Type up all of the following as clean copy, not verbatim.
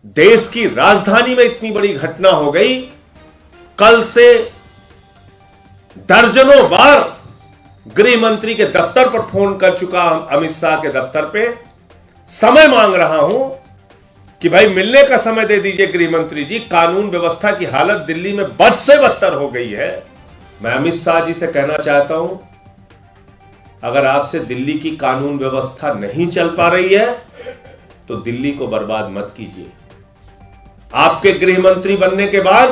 देश की राजधानी में इतनी बड़ी घटना हो गई। कल से दर्जनों बार गृह मंत्री के दफ्तर पर फोन कर चुका अमित शाह के दफ्तर पे, समय मांग रहा हूं कि भाई मिलने का समय दे दीजिए गृह मंत्री जी, कानून व्यवस्था की हालत दिल्ली में बद से बदतर हो गई है। मैं अमित शाह जी से कहना चाहता हूं, अगर आपसे दिल्ली की कानून व्यवस्था नहीं चल पा रही है तो दिल्ली को बर्बाद मत कीजिए। आपके गृह मंत्री बनने के बाद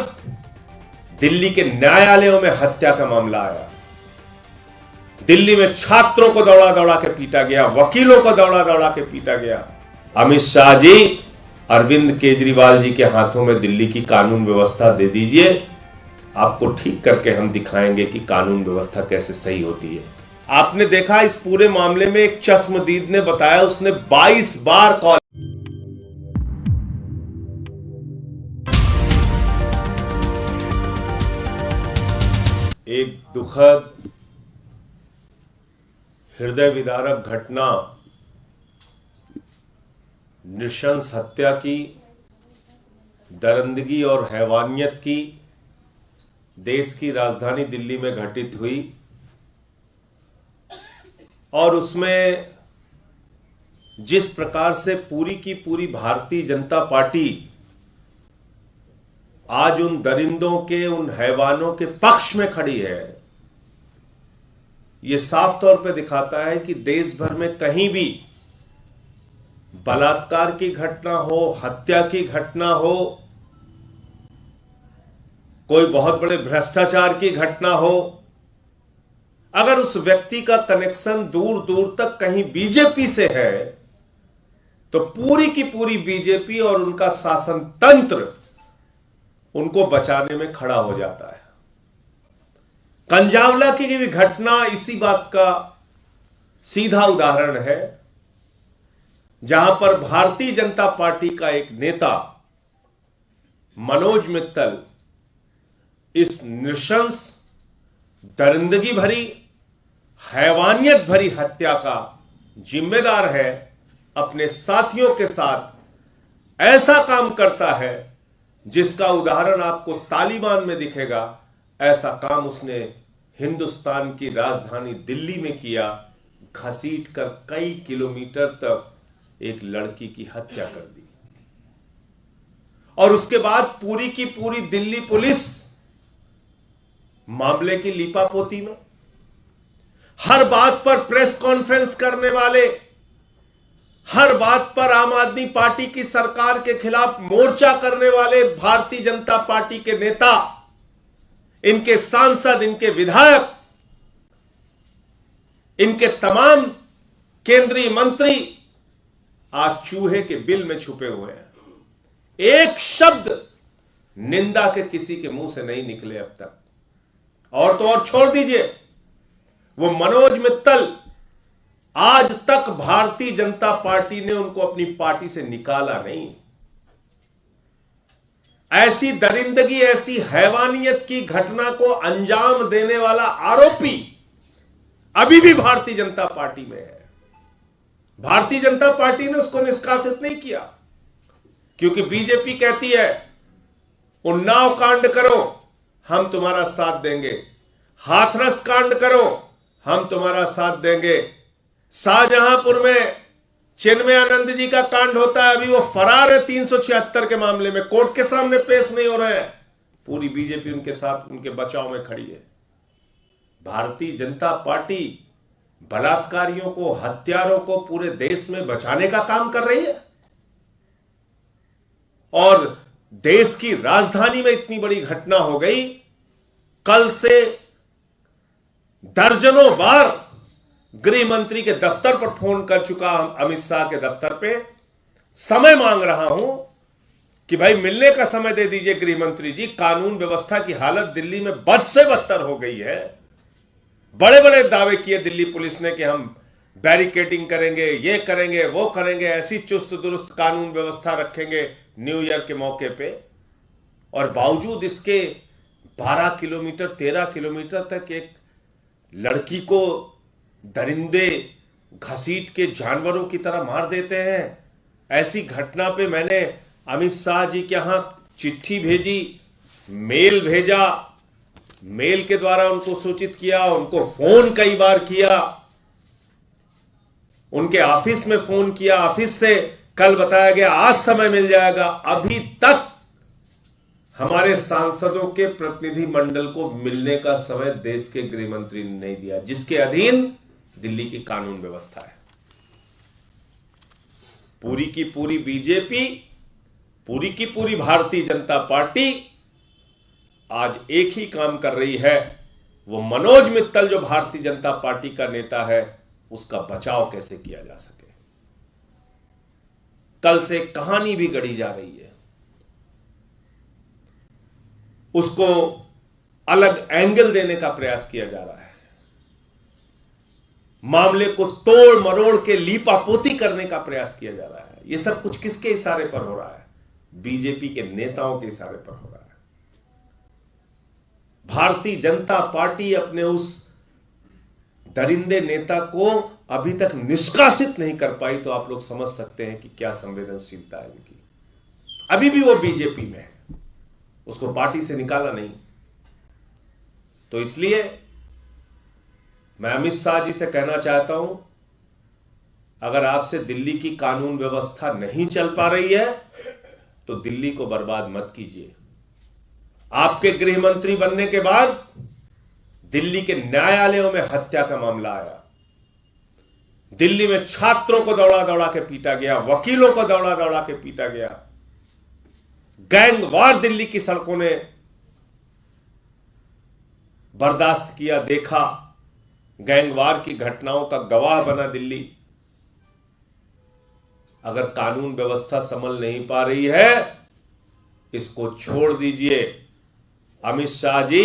दिल्ली के न्यायालयों में हत्या का मामला आया, दिल्ली में छात्रों को दौड़ा दौड़ा के पीटा गया, वकीलों को दौड़ा दौड़ा के पीटा गया। अमित शाह जी, अरविंद केजरीवाल जी के हाथों में दिल्ली की कानून व्यवस्था दे दीजिए, आपको ठीक करके हम दिखाएंगे कि कानून व्यवस्था कैसे सही होती है। आपने देखा इस पूरे मामले में एक चश्मदीद ने बताया, उसने 22 बार कॉल। एक दुखद हृदय विदारक घटना, नृशंस हत्या की, दरिंदगी और हैवानियत की देश की राजधानी दिल्ली में घटित हुई। और उसमें जिस प्रकार से पूरी की पूरी भारतीय जनता पार्टी आज उन दरिंदों के, उन हैवानों के पक्ष में खड़ी है, यह साफ तौर पे दिखाता है कि देश भर में कहीं भी बलात्कार की घटना हो, हत्या की घटना हो, कोई बहुत बड़े भ्रष्टाचार की घटना हो, अगर उस व्यक्ति का कनेक्शन दूर दूर तक कहीं बीजेपी से है तो पूरी की पूरी बीजेपी और उनका शासन तंत्र उनको बचाने में खड़ा हो जाता है। कंजावला की भी घटना इसी बात का सीधा उदाहरण है, जहां पर भारतीय जनता पार्टी का एक नेता मनोज मित्तल इस नृशंस, दरिंदगी भरी, हैवानियत भरी हत्या का जिम्मेदार है। अपने साथियों के साथ ऐसा काम करता है जिसका उदाहरण आपको तालिबान में दिखेगा। ऐसा काम उसने हिंदुस्तान की राजधानी दिल्ली में किया, घसीट कर कई किलोमीटर तक एक लड़की की हत्या कर दी। और उसके बाद पूरी की पूरी दिल्ली पुलिस मामले की लीपापोती में, हर बात पर प्रेस कॉन्फ्रेंस करने वाले, हर बात पर आम आदमी पार्टी की सरकार के खिलाफ मोर्चा करने वाले भारतीय जनता पार्टी के नेता, इनके सांसद, इनके विधायक, इनके तमाम केंद्रीय मंत्री आज चूहे के बिल में छुपे हुए हैं। एक शब्द निंदा के किसी के मुंह से नहीं निकले अब तक। और तो और छोड़ दीजिए, वो मनोज मित्तल, आज तक भारतीय जनता पार्टी ने उनको अपनी पार्टी से निकाला नहीं। ऐसी दरिंदगी, ऐसी हैवानियत की घटना को अंजाम देने वाला आरोपी अभी भी भारतीय जनता पार्टी में है। भारतीय जनता पार्टी ने उसको निष्कासित नहीं किया, क्योंकि बीजेपी कहती है उन्नाव कांड करो हम तुम्हारा साथ देंगे, हाथरस कांड करो हम तुम्हारा साथ देंगे, शाहजहांपुर में चिन्मयानंद जी का कांड होता है, अभी वो फरार है 376 के मामले में, कोर्ट के सामने पेश नहीं हो रहे हैं, पूरी बीजेपी उनके साथ, उनके बचाव में खड़ी है। भारतीय जनता पार्टी बलात्कारियों को, हत्यारों को पूरे देश में बचाने का काम कर रही है। और देश की राजधानी में इतनी बड़ी घटना हो गई। कल से दर्जनों बार गृह मंत्री के दफ्तर पर फोन कर चुका अमित शाह के दफ्तर पे, समय मांग रहा हूं कि भाई मिलने का समय दे दीजिए गृह मंत्री जी, कानून व्यवस्था की हालत दिल्ली में बद से बदतर हो गई है। बड़े बड़े दावे किए दिल्ली पुलिस ने कि हम बैरिकेडिंग करेंगे, ये करेंगे, वो करेंगे, ऐसी चुस्त दुरुस्त कानून व्यवस्था रखेंगे न्यू ईयर के मौके पे, और बावजूद इसके 12 किलोमीटर 13 किलोमीटर तक एक लड़की को दरिंदे घसीट के जानवरों की तरह मार देते हैं। ऐसी घटना पे मैंने अमित शाह जी के यहां चिट्ठी भेजी, मेल भेजा, मेल के द्वारा उनको सूचित किया, उनको फोन कई बार किया, उनके ऑफिस में फोन किया, ऑफिस से कल बताया गया आज समय मिल जाएगा। अभी तक हमारे सांसदों के प्रतिनिधि मंडल को मिलने का समय देश के गृह मंत्री ने नहीं दिया, जिसके अधीन दिल्ली की कानून व्यवस्था है। पूरी की पूरी बीजेपी, पूरी की पूरी भारतीय जनता पार्टी आज एक ही काम कर रही है, वो मनोज मित्तल जो भारतीय जनता पार्टी का नेता है उसका बचाव कैसे किया जा सके। कल से कहानी भी गढ़ी जा रही है, उसको अलग एंगल देने का प्रयास किया जा रहा है, मामले को तोड़ मरोड़ के लीपापोती करने का प्रयास किया जा रहा है। यह सब कुछ किसके इशारे पर हो रहा है? बीजेपी के नेताओं के इशारे पर हो रहा है। भारतीय जनता पार्टी अपने उस दरिंदे नेता को अभी तक निष्कासित नहीं कर पाई, तो आप लोग समझ सकते हैं कि क्या संवेदनशीलता है इनकी। अभी भी वो बीजेपी में है, उसको पार्टी से निकाला नहीं। तो इसलिए मैं अमित शाह जी से कहना चाहता हूं, अगर आपसे दिल्ली की कानून व्यवस्था नहीं चल पा रही है तो दिल्ली को बर्बाद मत कीजिए। आपके गृह मंत्री बनने के बाद दिल्ली के न्यायालयों में हत्या का मामला आया, दिल्ली में छात्रों को दौड़ा दौड़ा के पीटा गया, वकीलों को दौड़ा दौड़ा के पीटा गया, गैंगवार दिल्ली की सड़कों ने बर्दाश्त किया, देखा, गैंगवार की घटनाओं का गवाह बना दिल्ली। अगर कानून व्यवस्था संभल नहीं पा रही है, इसको छोड़ दीजिए। अमित शाह जी,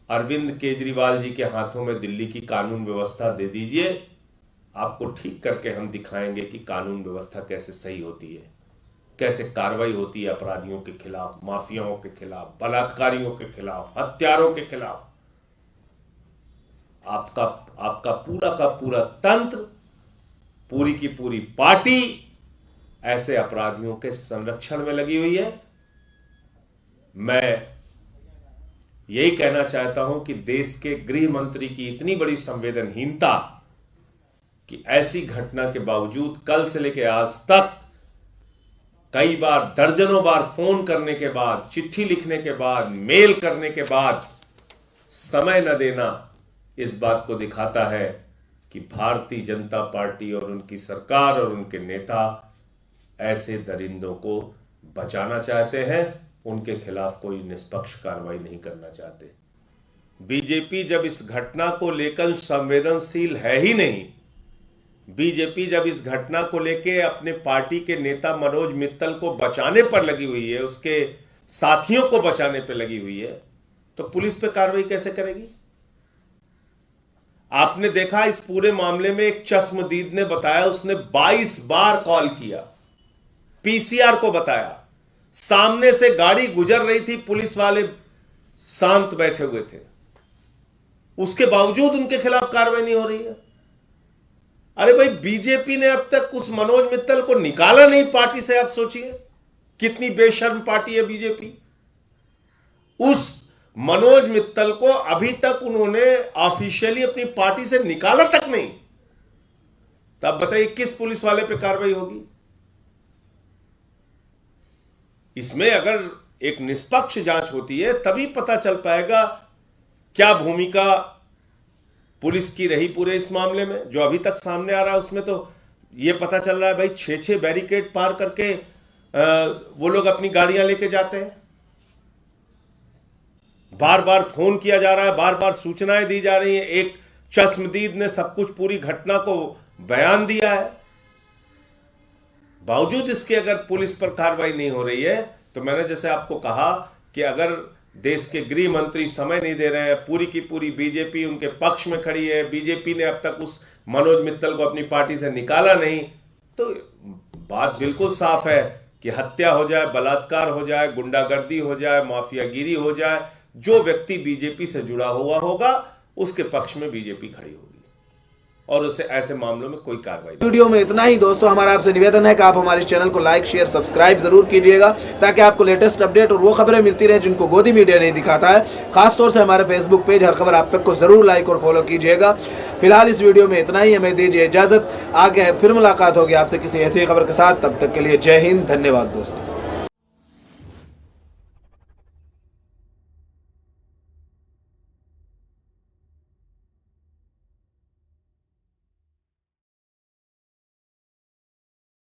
अरविंद केजरीवाल जी के हाथों में दिल्ली की कानून व्यवस्था दे दीजिए, आपको ठीक करके हम दिखाएंगे कि कानून व्यवस्था कैसे सही होती है, कैसे कार्रवाई होती है अपराधियों के खिलाफ, माफियाओं के खिलाफ, बलात्कारियों के खिलाफ, हत्यारों के खिलाफ। आपका पूरा का पूरा तंत्र, पूरी की पूरी पार्टी ऐसे अपराधियों के संरक्षण में लगी हुई है। मैं यही कहना चाहता हूं कि देश के गृह मंत्री की इतनी बड़ी संवेदनहीनता कि ऐसी घटना के बावजूद कल से लेकर आज तक कई बार, दर्जनों बार फोन करने के बाद, चिट्ठी लिखने के बाद, मेल करने के बाद समय न देना इस बात को दिखाता है कि भारतीय जनता पार्टी और उनकी सरकार और उनके नेता ऐसे दरिंदों को बचाना चाहते हैं, उनके खिलाफ कोई निष्पक्ष कार्रवाई नहीं करना चाहते। बीजेपी जब इस घटना को लेकर संवेदनशील है ही नहीं, बीजेपी जब इस घटना को लेकर अपने पार्टी के नेता मनोज मित्तल को बचाने पर लगी हुई है, उसके साथियों को बचाने पर लगी हुई है, तो पुलिस पे कार्रवाई कैसे करेगी? आपने देखा इस पूरे मामले में एक चश्मदीद ने बताया, उसने 22 बार कॉल किया, पीसीआर को बताया, सामने से गाड़ी गुजर रही थी, पुलिस वाले शांत बैठे हुए थे, उसके बावजूद उनके खिलाफ कार्रवाई नहीं हो रही है। अरे भाई, बीजेपी ने अब तक उस मनोज मित्तल को निकाला नहीं पार्टी से। आप सोचिए कितनी बेशर्म पार्टी है बीजेपी। उस मनोज मित्तल को अभी तक उन्होंने ऑफिशियली अपनी पार्टी से निकाला तक नहीं, तब बताइए किस पुलिस वाले पे कार्रवाई होगी? इसमें अगर एक निष्पक्ष जांच होती है तभी पता चल पाएगा क्या भूमिका पुलिस की रही पूरे इस मामले में। जो अभी तक सामने आ रहा है उसमें तो यह पता चल रहा है भाई 6-6 बैरिकेड पार करके वो लोग अपनी गाड़ियां लेके जाते हैं, बार बार फोन किया जा रहा है, बार बार सूचनाएं दी जा रही हैं। एक चश्मदीद ने सब कुछ, पूरी घटना को बयान दिया है, बावजूद इसके अगर पुलिस पर कार्रवाई नहीं हो रही है तो मैंने जैसे आपको कहा कि अगर देश के गृह मंत्री समय नहीं दे रहे हैं, पूरी की पूरी बीजेपी उनके पक्ष में खड़ी है, बीजेपी ने अब तक उस मनोज मित्तल को अपनी पार्टी से निकाला नहीं, तो बात बिल्कुल साफ है कि हत्या हो जाए, बलात्कार हो जाए, गुंडागर्दी हो जाए, माफियागिरी हो जाए, जो व्यक्ति बीजेपी से जुड़ा हुआ होगा उसके पक्ष में बीजेपी खड़ी होगी। और उसे ऐसे मामलों में कोई कार्रवाई नहीं। वीडियो में इतना ही दोस्तों। हमारा आपसे निवेदन है कि आप हमारे चैनल को लाइक शेयर सब्सक्राइब जरूर कीजिएगा, ताकि आपको लेटेस्ट अपडेट और वो खबरें मिलती रहे जिनको गोदी मीडिया नहीं दिखाता है। खासतौर से हमारे फेसबुक पेज हर खबर आप तक को जरूर लाइक और फॉलो कीजिएगा। फिलहाल इस वीडियो में इतना ही, हमें दीजिए इजाजत। आगे फिर मुलाकात होगी आपसे किसी ऐसी खबर के साथ। तब तक के लिए जय हिंद, धन्यवाद दोस्तों।